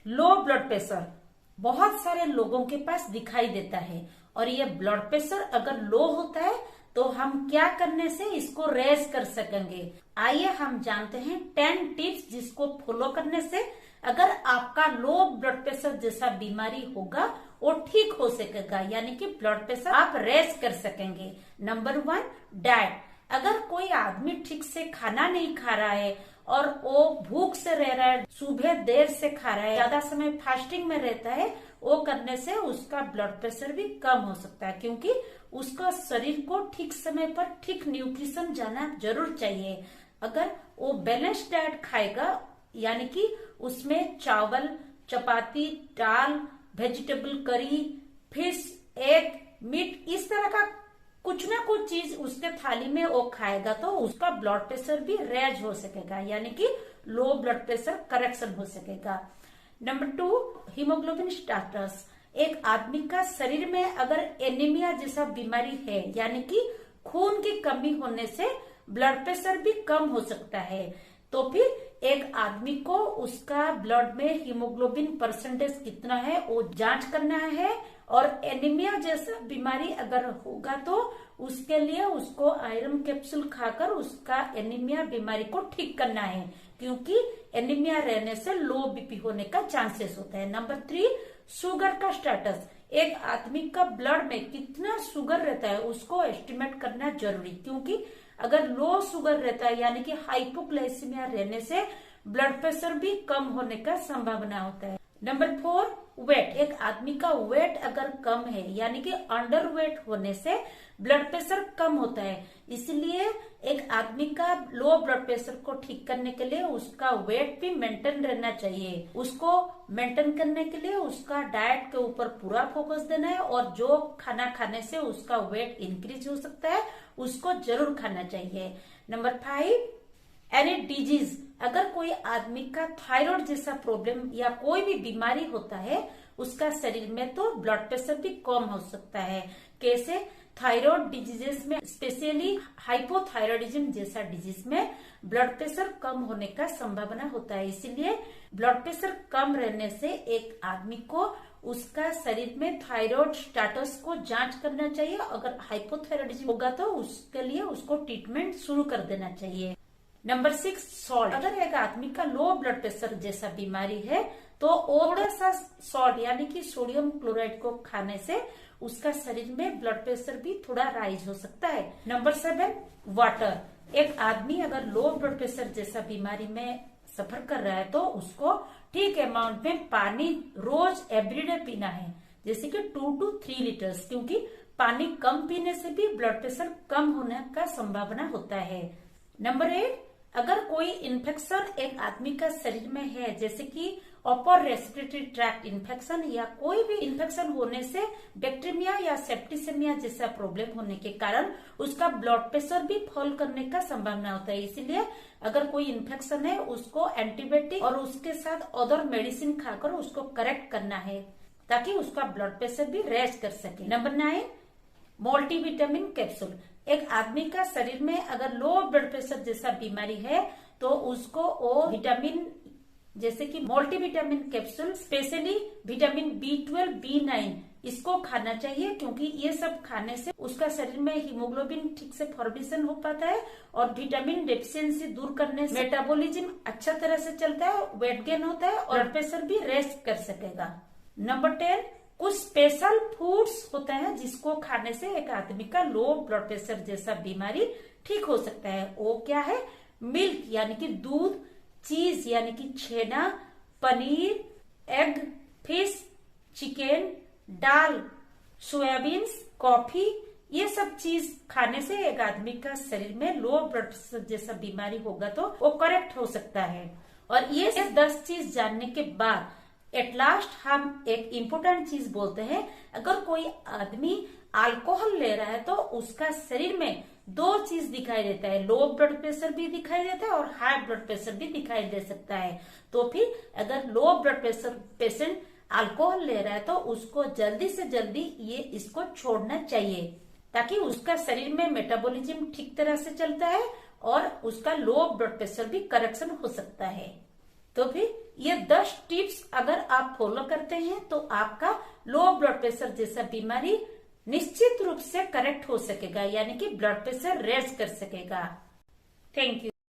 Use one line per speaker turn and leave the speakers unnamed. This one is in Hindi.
लो ब्लड प्रेशर बहुत सारे लोगों के पास दिखाई देता है और ये ब्लड प्रेशर अगर लो होता है तो हम क्या करने से इसको रेज कर सकेंगे। आइए हम जानते हैं 10 टिप्स जिसको फॉलो करने से अगर आपका लो ब्लड प्रेशर जैसा बीमारी होगा वो ठीक हो सकेगा, यानी कि ब्लड प्रेशर आप रेज कर सकेंगे। Number 1, diet. अगर कोई आदमी ठीक से खाना नहीं खा रहा है और वो भूख से रह रहा है, सुबह देर से खा रहा है, ज्यादा समय फास्टिंग में रहता है, वो करने से उसका ब्लड प्रेशर भी कम हो सकता है, क्योंकि उसका शरीर को ठीक समय पर ठीक न्यूट्रिशन जाना जरूर चाहिए। अगर वो बैलेंस डाइट खाएगा, यानी कि उसमें चावल, चपाती, दाल, vegetable curry, fish, egg, meat, इस तरह का कुछ ना कुछ चीज उसके थाली में वो खाएगा तो उसका ब्लड प्रेशर भी रेज हो सकेगा, यानी कि लो ब्लड प्रेशर करेक्शन हो सकेगा। Number 2, haemoglobin status. एक आदमी का शरीर में अगर एनीमिया जैसा बीमारी है, यानी कि खून की कमी होने से ब्लड प्रेशर भी कम हो सकता है, तो फिर एक आदमी को उसका ब्लड में हीमोग्लोबिन परसेंटेज कितना है वो जांच करना है। और एनीमिया जैसा बीमारी अगर होगा तो उसके लिए उसको आयरन कैप्सूल खाकर उसका एनीमिया बीमारी को ठीक करना है, क्योंकि एनीमिया रहने से लो बीपी होने का चांसेस होता है। नंबर 3, शुगर का स्टेटस। एक आदमी का ब्लड में कितना शुगर रहता है उसको एस्टिमेट करना जरूरी, क्योंकि अगर लो शुगर रहता है यानी कि हाइपोग्लाइसीमिया रहने से ब्लड प्रेशर भी कम होने का संभावना होता है। Number 4, wait. एक आदमी का वेट अगर कम है यानी कि अंडर वेट होने से ब्लड प्रेशर कम होता है, इसलिए एक आदमी का लो ब्लड प्रेशर को ठीक करने के लिए उसका वेट भी मेंटेन रहना चाहिए। उसको मेंटेन करने के लिए उसका डाइट के ऊपर पूरा फोकस देना है और जो खाना खाने से उसका वेट इंक्रीज हो सकता है उसको जरूर खाना चाहिए। Number 5, any disease. अगर कोई आदमी का थायराइड जैसा प्रॉब्लम या कोई भी बीमारी होता है उसका शरीर में, तो ब्लड प्रेशर भी कम हो सकता है। कैसे? थायराइड डिजीजेस में, स्पेशली हाइपोथायराइडिज्म जैसा डिजीज में ब्लड प्रेशर कम होने का संभावना होता है, इसीलिए ब्लड प्रेशर कम रहने से एक आदमी को उसका शरीर में थायराइड स्टेटस को जांच करना चाहिए। अगर हाइपोथायराइडिज्म होगा तो उसके लिए उसको ट्रीटमेंट शुरू कर देना चाहिए। Number 6, salt. अगर एक आदमी का लो ब्लड प्रेशर जैसा बीमारी है तो थोड़ा सा सॉल्ट यानी कि सोडियम क्लोराइड को खाने से उसका शरीर में ब्लड प्रेशर भी थोड़ा राइज हो सकता है। Number 7, water. एक आदमी अगर लो ब्लड प्रेशर जैसा बीमारी में सफर कर रहा है तो उसको ठीक अमाउंट में पानी रोज एवरीडे पीना है, जैसे कि 2 to 3 लीटर्स, क्योंकि पानी कम पीने से भी ब्लड प्रेशर कम होने का संभावना होता है। नंबर 8, अगर कोई इन्फेक्शन एक आदमी का शरीर में है, जैसे कि अपर रेस्पिरेटरी ट्रैक्ट इन्फेक्शन या कोई भी इन्फेक्शन होने से बैक्टीरिया या सेप्टिसेमिया जैसा प्रॉब्लम होने के कारण उसका ब्लड प्रेशर भी फॉल करने का संभावना होता है, इसलिए अगर कोई इन्फेक्शन है उसको एंटीबायोटिक और उसके साथ अदर मेडिसिन खाकर उसको करेक्ट करना है ताकि उसका ब्लड प्रेशर भी रेज कर सके। Number 9, multivitamin capsule. एक आदमी का शरीर में अगर लो ब्लड प्रेशर जैसा बीमारी है तो उसको वो विटामिन जैसे कि multivitamin capsule, specially vitamin B12, B9 इसको खाना चाहिए, क्योंकि ये सब खाने से उसका शरीर में हीमोग्लोबिन ठीक से फॉर्मेशन हो पाता है और विटामिन डेफिशिएंसी दूर करने से मेटाबॉलिज्म अच्छा तरह से चलता है, वेट गेन होता है और ब्लड प्रेशर भी रेस्ट कर सकेगा। नंबर 10, कुछ स्पेशल फूड्स होते हैं जिसको खाने से एक आदमी का लो ब्लड प्रेशर जैसा बीमारी ठीक हो सकता है। वो क्या है? मिल्क यानी कि दूध, चीज यानी कि छेना, पनीर, एग, फिश, चिकन, दाल, सोयाबीन्स, कॉफी, ये सब चीज खाने से एक आदमी का शरीर में लो ब्लड प्रेशर जैसा बीमारी होगा तो वो करेक्ट हो सकता है। और ये 10 चीज जानने के बाद एट लास्ट हम एक इम्पोर्टेंट चीज बोलते हैं, अगर कोई आदमी अल्कोहल ले रहा है तो उसका शरीर में 2 चीज दिखाई देता है, लो ब्लड प्रेशर भी दिखाई देता है और हाई ब्लड प्रेशर भी दिखाई दे सकता है। तो फिर अगर low blood pressure patient alcohol ले रहा है तो उसको जल्दी से जल्दी इसको छोड़ना चाहिए, ताकि उसका शरीर में मेटाबॉलिज्म ठीक तरह से चलता है और उसका लो ब्लड प्रेशर भी करेक्शन हो सकता है। तो फिर ये 10 टिप्स अगर आप फॉलो करते हैं तो आपका लो ब्लड प्रेशर जैसा बीमारी निश्चित रूप से करेक्ट हो सकेगा, यानी कि ब्लड प्रेशर रेज कर सकेगा। Thank you.